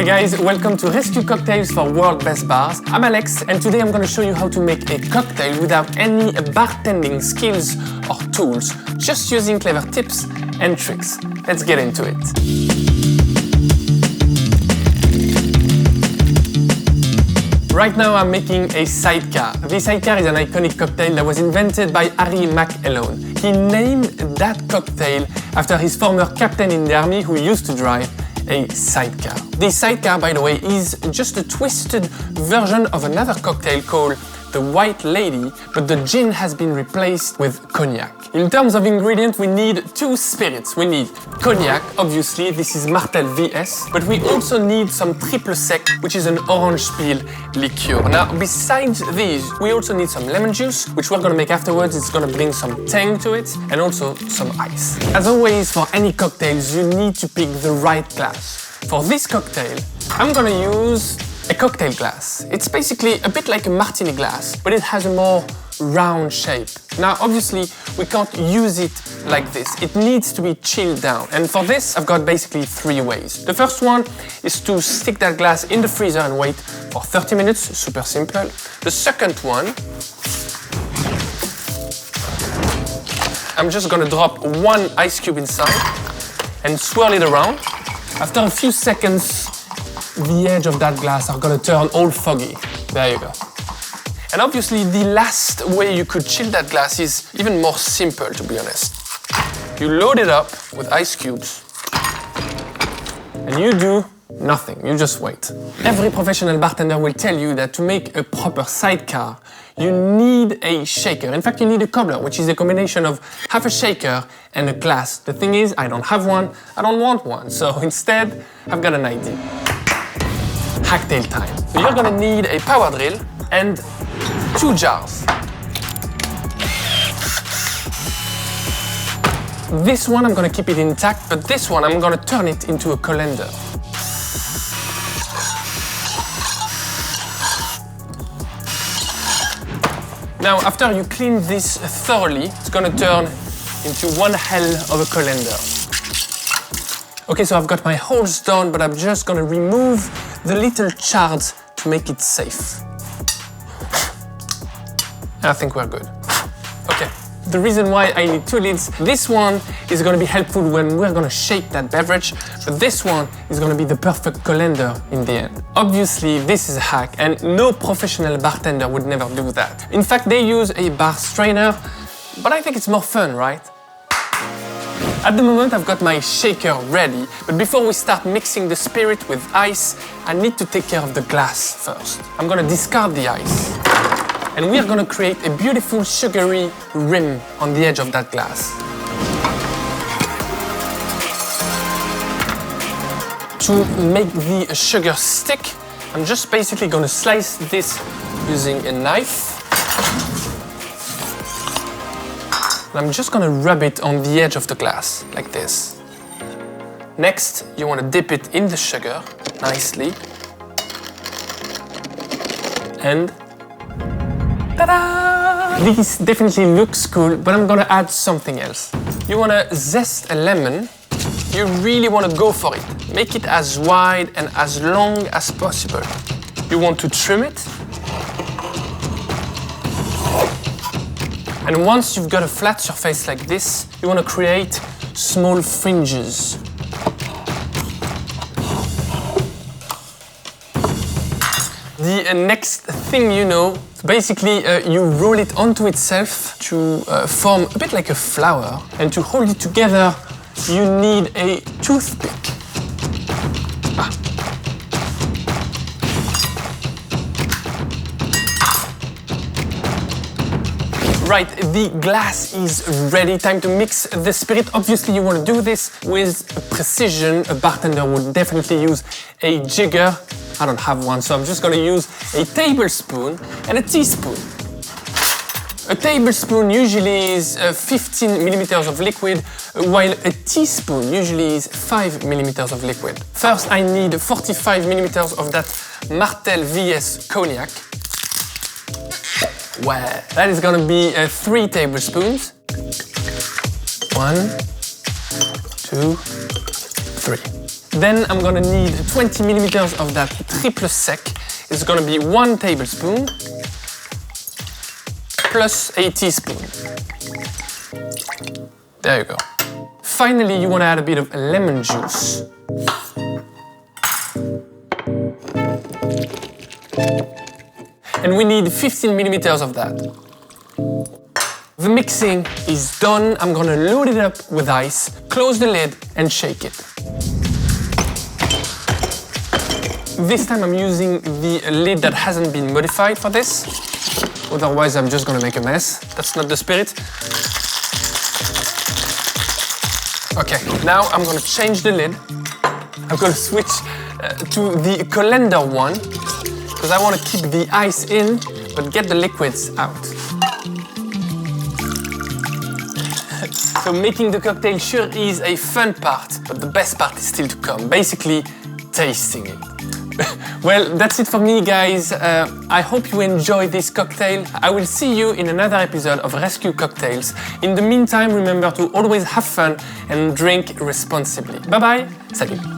Hey guys, welcome to Rescue Cocktails for World Best Bars. I'm Alex, and today I'm gonna show you how to make a cocktail without any bartending skills or tools, just using clever tips and tricks. Let's get into it. Right now I'm making a Sidecar. The Sidecar is an iconic cocktail that was invented by Harry McElhone. He named that cocktail after his former captain in the army who used to drive a Sidecar. The Sidecar, by the way, is just a twisted version of another cocktail called the White Lady, but the gin has been replaced with cognac. In terms of ingredients, we need two spirits. We need cognac, obviously, this is Martel VS, but we also need some triple sec, which is an orange peel liqueur. Now, besides these, we also need some lemon juice, which we're gonna make afterwards. It's gonna bring some tang to it, and also some ice. As always, for any cocktails, you need to pick the right glass. For this cocktail, I'm gonna use a cocktail glass. It's basically a bit like a martini glass, but it has a more round shape. Now, obviously, we can't use it like this. It needs to be chilled down. And for this, I've got basically three ways. The first one is to stick that glass in the freezer and wait for 30 minutes, super simple. The second one, I'm just gonna drop one ice cube inside and swirl it around. After a few seconds, the edge of that glass are gonna turn all foggy. There you go. And obviously, the last way you could chill that glass is even more simple, to be honest. You load it up with ice cubes, and you do nothing, you just wait. Every professional bartender will tell you that to make a proper Sidecar, you need a shaker. In fact, you need a cobbler, which is a combination of half a shaker and a glass. The thing is, I don't have one, I don't want one, so instead, I've got an idea. Hacktail time. So you're gonna need a power drill and 2 jars. This one I'm gonna keep it intact, but this one I'm gonna turn it into a colander. Now, after you clean this thoroughly, it's gonna turn into one hell of a colander. Okay, so I've got my holes done, but I'm just gonna remove the little shards to make it safe. I think we're good. Okay, the reason why I need 2 lids, this one is gonna be helpful when we're gonna shake that beverage, but this one is gonna be the perfect colander in the end. Obviously, this is a hack, and no professional bartender would never do that. In fact, they use a bar strainer, but I think it's more fun, right? At the moment, I've got my shaker ready, but before we start mixing the spirit with ice, I need to take care of the glass first. I'm gonna discard the ice, and we are gonna create a beautiful sugary rim on the edge of that glass. To make the sugar stick, I'm just basically gonna slice this using a knife. I'm just gonna rub it on the edge of the glass, like this. Next, you wanna dip it in the sugar, nicely. And ta-da! This definitely looks cool, but I'm gonna add something else. You wanna zest a lemon. You really wanna go for it. Make it as wide and as long as possible. You want to trim it. And once you've got a flat surface like this, you want to create small fringes. The next thing you know, basically you roll it onto itself to form a bit like a flower. And to hold it together, you need a toothpick. Right, the glass is ready. Time to mix the spirit. Obviously, you want to do this with precision. A bartender would definitely use a jigger. I don't have one, so I'm just going to use a tablespoon and a teaspoon. A tablespoon usually is 15 millimeters of liquid, while a teaspoon usually is 5 millimeters of liquid. First, I need 45 millimeters of that Martel VS cognac. Wow, that is gonna be 3 tablespoons. 1, 2, 3. Then I'm gonna need 20 milliliters of that triple sec. It's gonna be 1 tablespoon plus a teaspoon. There you go. Finally, you wanna add a bit of lemon juice. And we need 15 milliliters of that. The mixing is done. I'm gonna load it up with ice, close the lid and shake it. This time I'm using the lid that hasn't been modified for this. Otherwise I'm just gonna make a mess. That's not the spirit. Okay, now I'm gonna change the lid. I'm gonna switch to the colander one because I wanna keep the ice in but get the liquids out. So making the cocktail sure is a fun part, but the best part is still to come, basically tasting it. Well, that's it for me, guys. I hope you enjoyed this cocktail. I will see you in another episode of Rescue Cocktails. In the meantime, remember to always have fun and drink responsibly. Bye bye, salut.